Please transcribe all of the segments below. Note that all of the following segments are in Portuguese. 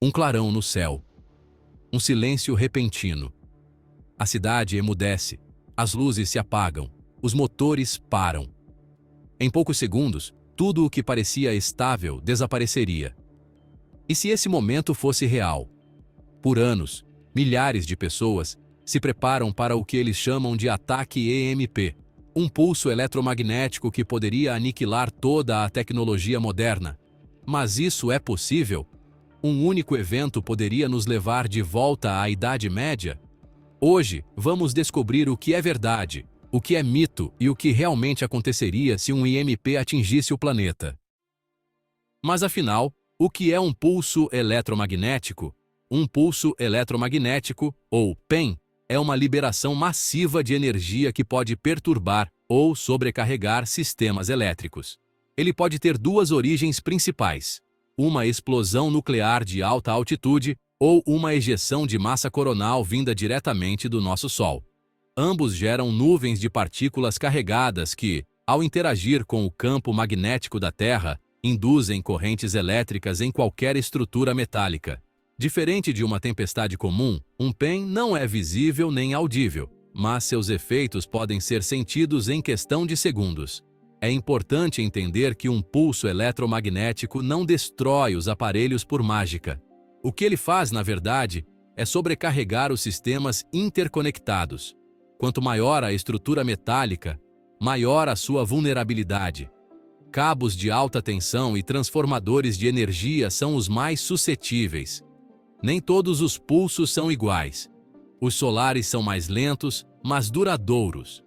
Um clarão no céu. Um silêncio repentino. A cidade emudece. As luzes se apagam. Os motores param. Em poucos segundos, tudo o que parecia estável desapareceria. E se esse momento fosse real? Por anos, milhares de pessoas se preparam para o que eles chamam de ataque EMP, um pulso eletromagnético que poderia aniquilar toda a tecnologia moderna. Mas isso é possível? Um único evento poderia nos levar de volta à Idade Média? Hoje, vamos descobrir o que é verdade, o que é mito e o que realmente aconteceria se um EMP atingisse o planeta. Mas afinal, o que é um pulso eletromagnético? Um pulso eletromagnético, ou PEM, é uma liberação massiva de energia que pode perturbar ou sobrecarregar sistemas elétricos. Ele pode ter duas origens principais: uma explosão nuclear de alta altitude ou uma ejeção de massa coronal vinda diretamente do nosso Sol. Ambos geram nuvens de partículas carregadas que, ao interagir com o campo magnético da Terra, induzem correntes elétricas em qualquer estrutura metálica. Diferente de uma tempestade comum, um PEM não é visível nem audível, mas seus efeitos podem ser sentidos em questão de segundos. É importante entender que um pulso eletromagnético não destrói os aparelhos por mágica. O que ele faz, na verdade, é sobrecarregar os sistemas interconectados. Quanto maior a estrutura metálica, maior a sua vulnerabilidade. Cabos de alta tensão e transformadores de energia são os mais suscetíveis. Nem todos os pulsos são iguais. Os solares são mais lentos, mas duradouros.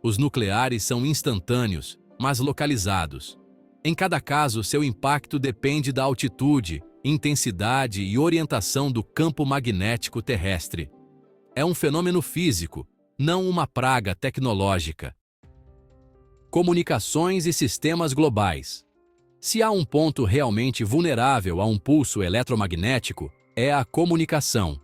Os nucleares são instantâneos, mas localizados. Em cada caso, seu impacto depende da altitude, intensidade e orientação do campo magnético terrestre. É um fenômeno físico, não uma praga tecnológica. Comunicações e sistemas globais. Se há um ponto realmente vulnerável a um pulso eletromagnético, é a comunicação.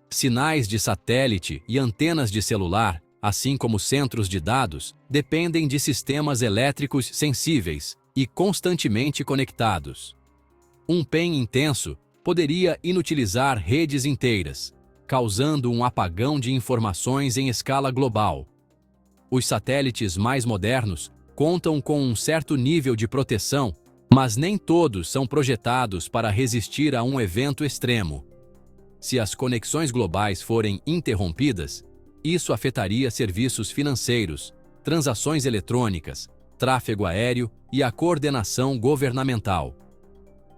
Sinais de satélite e antenas de celular, assim como centros de dados, dependem de sistemas elétricos sensíveis e constantemente conectados. Um PEM intenso poderia inutilizar redes inteiras, causando um apagão de informações em escala global. Os satélites mais modernos contam com um certo nível de proteção, mas nem todos são projetados para resistir a um evento extremo. Se as conexões globais forem interrompidas, isso afetaria serviços financeiros, transações eletrônicas, tráfego aéreo e a coordenação governamental.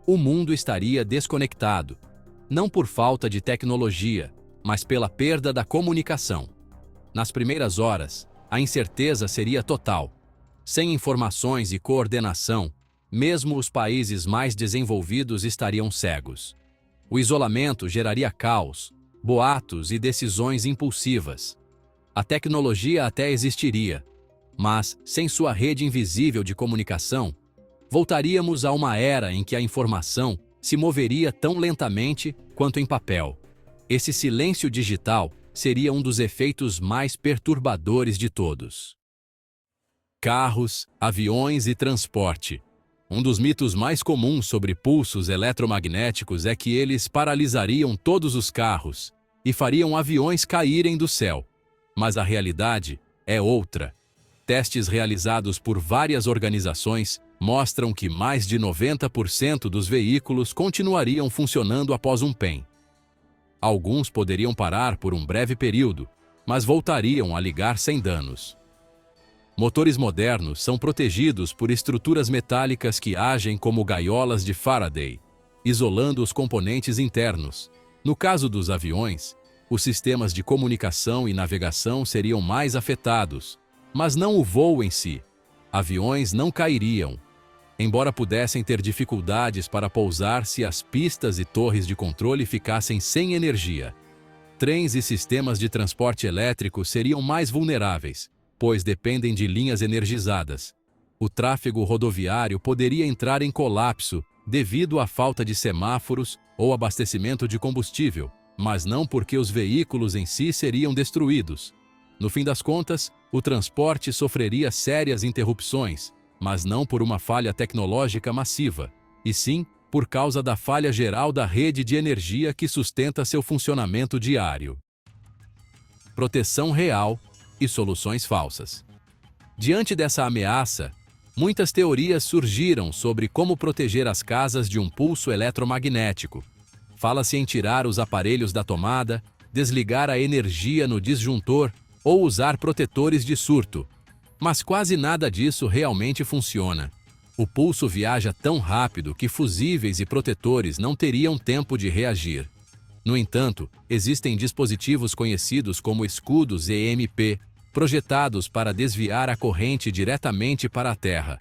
O mundo estaria desconectado, não por falta de tecnologia, mas pela perda da comunicação. Nas primeiras horas, a incerteza seria total. Sem informações e coordenação, mesmo os países mais desenvolvidos estariam cegos. O isolamento geraria caos, boatos e decisões impulsivas. A tecnologia até existiria, mas, sem sua rede invisível de comunicação, voltaríamos a uma era em que a informação se moveria tão lentamente quanto em papel. Esse silêncio digital seria um dos efeitos mais perturbadores de todos. Carros, aviões e transporte. Um dos mitos mais comuns sobre pulsos eletromagnéticos é que eles paralisariam todos os carros e fariam aviões caírem do céu. Mas a realidade é outra. Testes realizados por várias organizações mostram que mais de 90% dos veículos continuariam funcionando após um PEM. Alguns poderiam parar por um breve período, mas voltariam a ligar sem danos. Motores modernos são protegidos por estruturas metálicas que agem como gaiolas de Faraday, isolando os componentes internos. No caso dos aviões, os sistemas de comunicação e navegação seriam mais afetados, mas não o voo em si. Aviões não cairiam, embora pudessem ter dificuldades para pousar se as pistas e torres de controle ficassem sem energia. Trens e sistemas de transporte elétrico seriam mais vulneráveis, pois dependem de linhas energizadas. O tráfego rodoviário poderia entrar em colapso devido à falta de semáforos ou abastecimento de combustível, mas não porque os veículos em si seriam destruídos. No fim das contas, o transporte sofreria sérias interrupções, mas não por uma falha tecnológica massiva, e sim por causa da falha geral da rede de energia que sustenta seu funcionamento diário. Proteção real e soluções falsas. Diante dessa ameaça, muitas teorias surgiram sobre como proteger as casas de um pulso eletromagnético. Fala-se em tirar os aparelhos da tomada, desligar a energia no disjuntor ou usar protetores de surto. Mas quase nada disso realmente funciona. O pulso viaja tão rápido que fusíveis e protetores não teriam tempo de reagir. No entanto, existem dispositivos conhecidos como escudos EMP, projetados para desviar a corrente diretamente para a terra,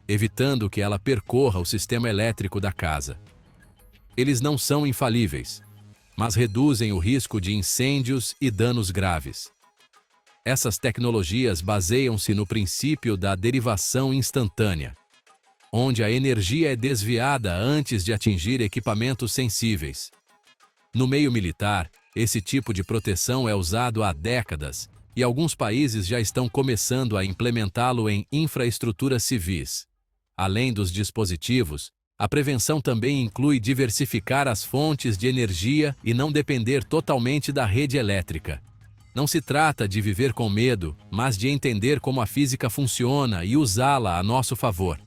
evitando que ela percorra o sistema elétrico da casa. Eles não são infalíveis, mas reduzem o risco de incêndios e danos graves. Essas tecnologias baseiam-se no princípio da derivação instantânea, onde a energia é desviada antes de atingir equipamentos sensíveis. No meio militar, esse tipo de proteção é usado há décadas, e alguns países já estão começando a implementá-lo em infraestruturas civis. Além dos dispositivos, a prevenção também inclui diversificar as fontes de energia e não depender totalmente da rede elétrica. Não se trata de viver com medo, mas de entender como a física funciona e usá-la a nosso favor.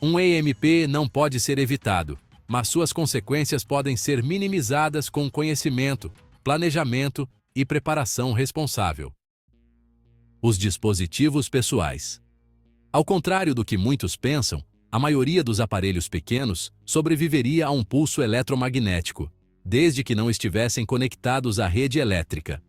Um EMP não pode ser evitado, mas suas consequências podem ser minimizadas com conhecimento, planejamento e preparação responsável. Os dispositivos pessoais. Ao contrário do que muitos pensam, a maioria dos aparelhos pequenos sobreviveria a um pulso eletromagnético, desde que não estivessem conectados à rede elétrica.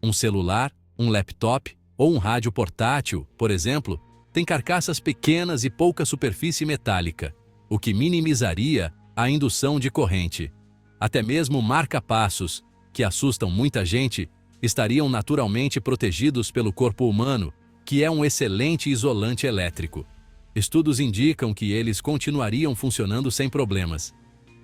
Um celular, um laptop ou um rádio portátil, por exemplo, tem carcaças pequenas e pouca superfície metálica, o que minimizaria a indução de corrente. Até mesmo marca-passos, que assustam muita gente, estariam naturalmente protegidos pelo corpo humano, que é um excelente isolante elétrico. Estudos indicam que eles continuariam funcionando sem problemas.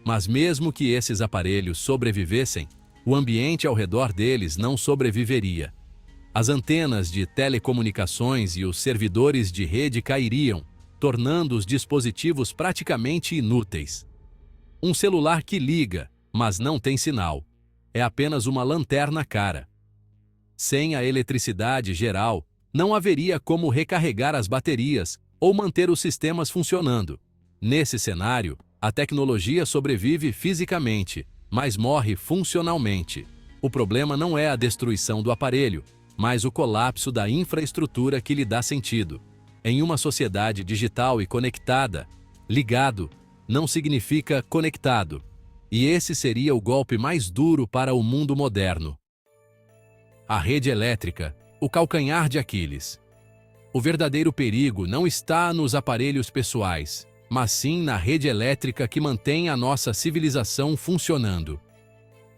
Mas mesmo que esses aparelhos sobrevivessem, o ambiente ao redor deles não sobreviveria. As antenas de telecomunicações e os servidores de rede cairiam, tornando os dispositivos praticamente inúteis. Um celular que liga, mas não tem sinal, é apenas uma lanterna cara. Sem a eletricidade geral, não haveria como recarregar as baterias ou manter os sistemas funcionando. Nesse cenário, a tecnologia sobrevive fisicamente, mas morre funcionalmente. O problema não é a destruição do aparelho, mas o colapso da infraestrutura que lhe dá sentido. Em uma sociedade digital e conectada, ligado não significa conectado. E esse seria o golpe mais duro para o mundo moderno. A rede elétrica, o calcanhar de Aquiles. O verdadeiro perigo não está nos aparelhos pessoais, mas sim na rede elétrica que mantém a nossa civilização funcionando.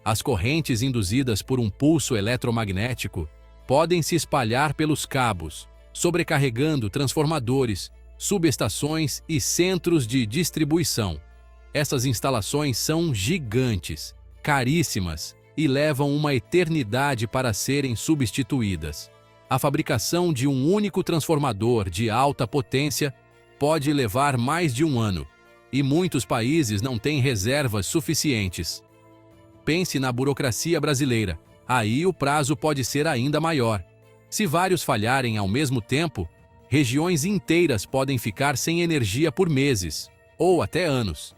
As correntes induzidas por um pulso eletromagnético podem se espalhar pelos cabos, sobrecarregando transformadores, subestações e centros de distribuição. Essas instalações são gigantes, caríssimas e levam uma eternidade para serem substituídas. A fabricação de um único transformador de alta potência pode levar mais de um ano, e muitos países não têm reservas suficientes. Pense na burocracia brasileira. Aí o prazo pode ser ainda maior. Se vários falharem ao mesmo tempo, regiões inteiras podem ficar sem energia por meses, ou até anos.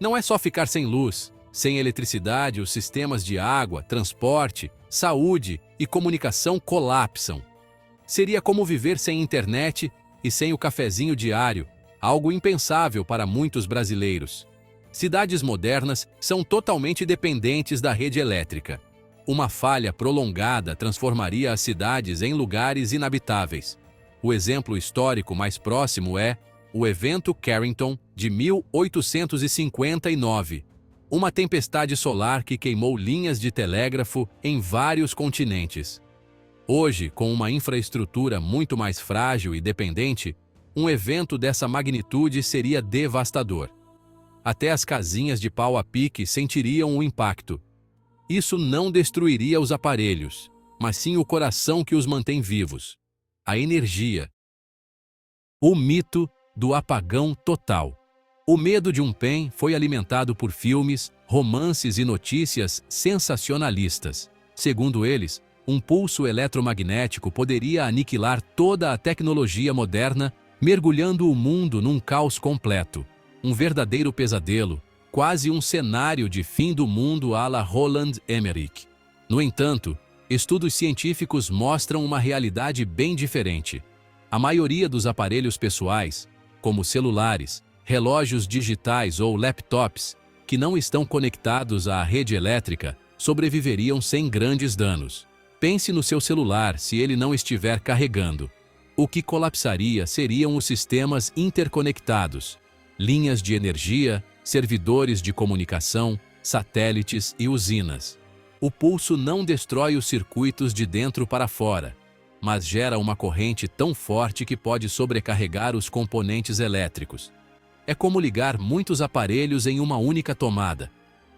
Não é só ficar sem luz. Sem eletricidade, os sistemas de água, transporte, saúde e comunicação colapsam. Seria como viver sem internet e sem o cafezinho diário, algo impensável para muitos brasileiros. Cidades modernas são totalmente dependentes da rede elétrica. Uma falha prolongada transformaria as cidades em lugares inabitáveis. O exemplo histórico mais próximo é o evento Carrington de 1859, uma tempestade solar que queimou linhas de telégrafo em vários continentes. Hoje, com uma infraestrutura muito mais frágil e dependente, um evento dessa magnitude seria devastador. Até as casinhas de pau a pique sentiriam o impacto. Isso não destruiria os aparelhos, mas sim o coração que os mantém vivos: a energia. O mito do apagão total. O medo de um PEN foi alimentado por filmes, romances e notícias sensacionalistas. Segundo eles, um pulso eletromagnético poderia aniquilar toda a tecnologia moderna, mergulhando o mundo num caos completo. Um verdadeiro pesadelo, quase um cenário de fim do mundo à la Roland Emmerich. No entanto, estudos científicos mostram uma realidade bem diferente. A maioria dos aparelhos pessoais, como celulares, relógios digitais ou laptops, que não estão conectados à rede elétrica, sobreviveriam sem grandes danos. Pense no seu celular se ele não estiver carregando. O que colapsaria seriam os sistemas interconectados, linhas de energia, servidores de comunicação, satélites e usinas. O pulso não destrói os circuitos de dentro para fora, mas gera uma corrente tão forte que pode sobrecarregar os componentes elétricos. É como ligar muitos aparelhos em uma única tomada.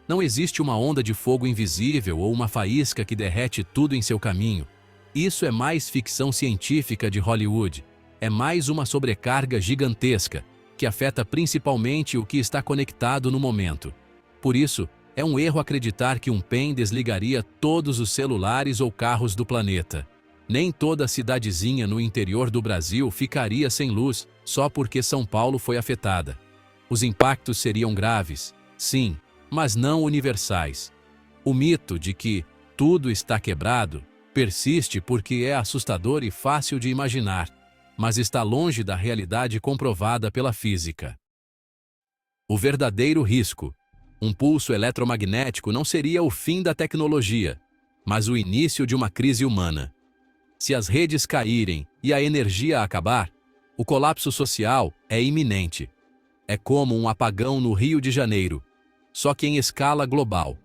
Não existe uma onda de fogo invisível ou uma faísca que derrete tudo em seu caminho. Isso é mais ficção científica de Hollywood. É mais uma sobrecarga gigantesca, que afeta principalmente o que está conectado no momento. Por isso, é um erro acreditar que um PEN desligaria todos os celulares ou carros do planeta. Nem toda cidadezinha no interior do Brasil ficaria sem luz só porque São Paulo foi afetada. Os impactos seriam graves, sim, mas não universais. O mito de que tudo está quebrado persiste porque é assustador e fácil de imaginar, mas está longe da realidade comprovada pela física. O verdadeiro risco. Um pulso eletromagnético não seria o fim da tecnologia, mas o início de uma crise humana. Se as redes caírem e a energia acabar, o colapso social é iminente. É como um apagão no Rio de Janeiro, só que em escala global.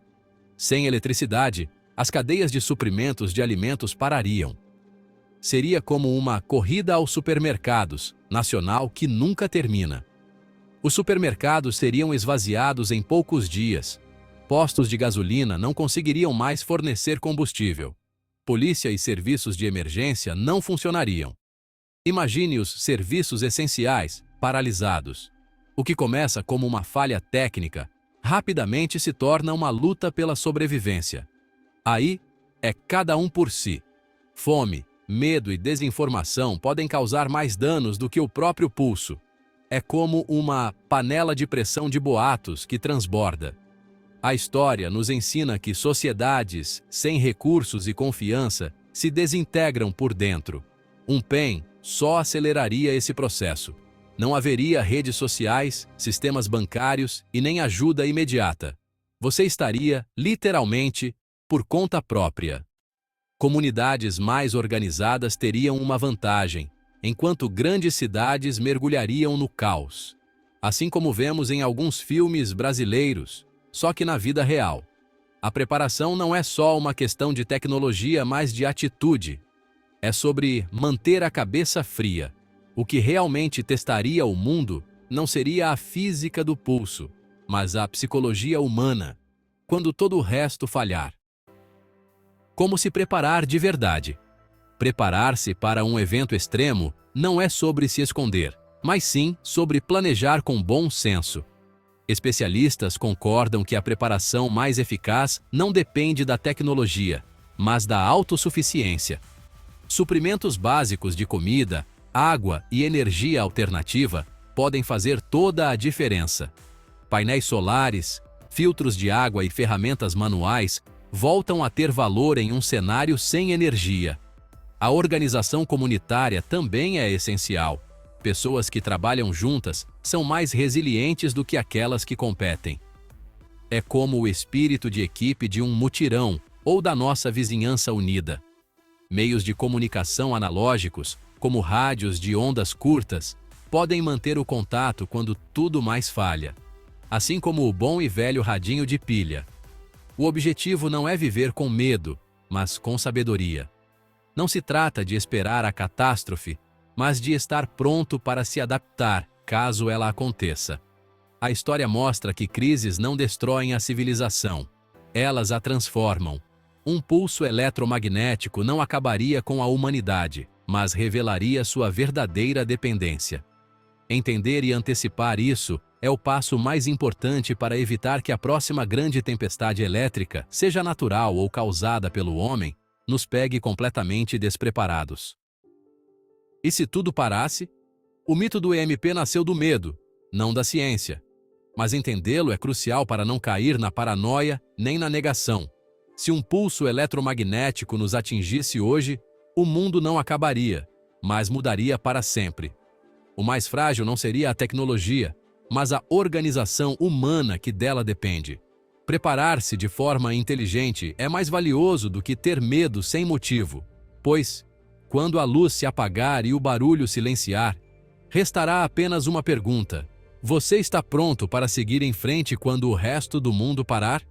Sem eletricidade, as cadeias de suprimentos de alimentos parariam. Seria como uma corrida aos supermercados, nacional que nunca termina. Os supermercados seriam esvaziados em poucos dias. Postos de gasolina não conseguiriam mais fornecer combustível. Polícia e serviços de emergência não funcionariam. Imagine os serviços essenciais paralisados. O que começa como uma falha técnica, rapidamente se torna uma luta pela sobrevivência. Aí, é cada um por si. Fome, medo e desinformação podem causar mais danos do que o próprio pulso. É como uma panela de pressão de boatos que transborda. A história nos ensina que sociedades sem recursos e confiança se desintegram por dentro. Um PEN só aceleraria esse processo. Não haveria redes sociais, sistemas bancários e nem ajuda imediata. Você estaria, literalmente, por conta própria. Comunidades mais organizadas teriam uma vantagem, enquanto grandes cidades mergulhariam no caos. Assim como vemos em alguns filmes brasileiros, só que na vida real. A preparação não é só uma questão de tecnologia, mas de atitude. É sobre manter a cabeça fria. O que realmente testaria o mundo não seria a física do pulso, mas a psicologia humana, quando todo o resto falhar. Como se preparar de verdade? Preparar-se para um evento extremo não é sobre se esconder, mas sim sobre planejar com bom senso. Especialistas concordam que a preparação mais eficaz não depende da tecnologia, mas da autossuficiência. Suprimentos básicos de comida, água e energia alternativa podem fazer toda a diferença. Painéis solares, filtros de água e ferramentas manuais voltam a ter valor em um cenário sem energia. A organização comunitária também é essencial. Pessoas que trabalham juntas são mais resilientes do que aquelas que competem. É como o espírito de equipe de um mutirão ou da nossa vizinhança unida. Meios de comunicação analógicos, como rádios de ondas curtas, podem manter o contato quando tudo mais falha, assim como o bom e velho radinho de pilha. O objetivo não é viver com medo, mas com sabedoria. Não se trata de esperar a catástrofe, mas de estar pronto para se adaptar, caso ela aconteça. A história mostra que crises não destroem a civilização, elas a transformam. Um pulso eletromagnético não acabaria com a humanidade, mas revelaria sua verdadeira dependência. Entender e antecipar isso é o passo mais importante para evitar que a próxima grande tempestade elétrica, seja natural ou causada pelo homem, nos pegue completamente despreparados. E se tudo parasse? O mito do EMP nasceu do medo, não da ciência. Mas entendê-lo é crucial para não cair na paranoia nem na negação. Se um pulso eletromagnético nos atingisse hoje, o mundo não acabaria, mas mudaria para sempre. O mais frágil não seria a tecnologia, mas a organização humana que dela depende. Preparar-se de forma inteligente é mais valioso do que ter medo sem motivo, pois, quando a luz se apagar e o barulho silenciar, restará apenas uma pergunta: você está pronto para seguir em frente quando o resto do mundo parar?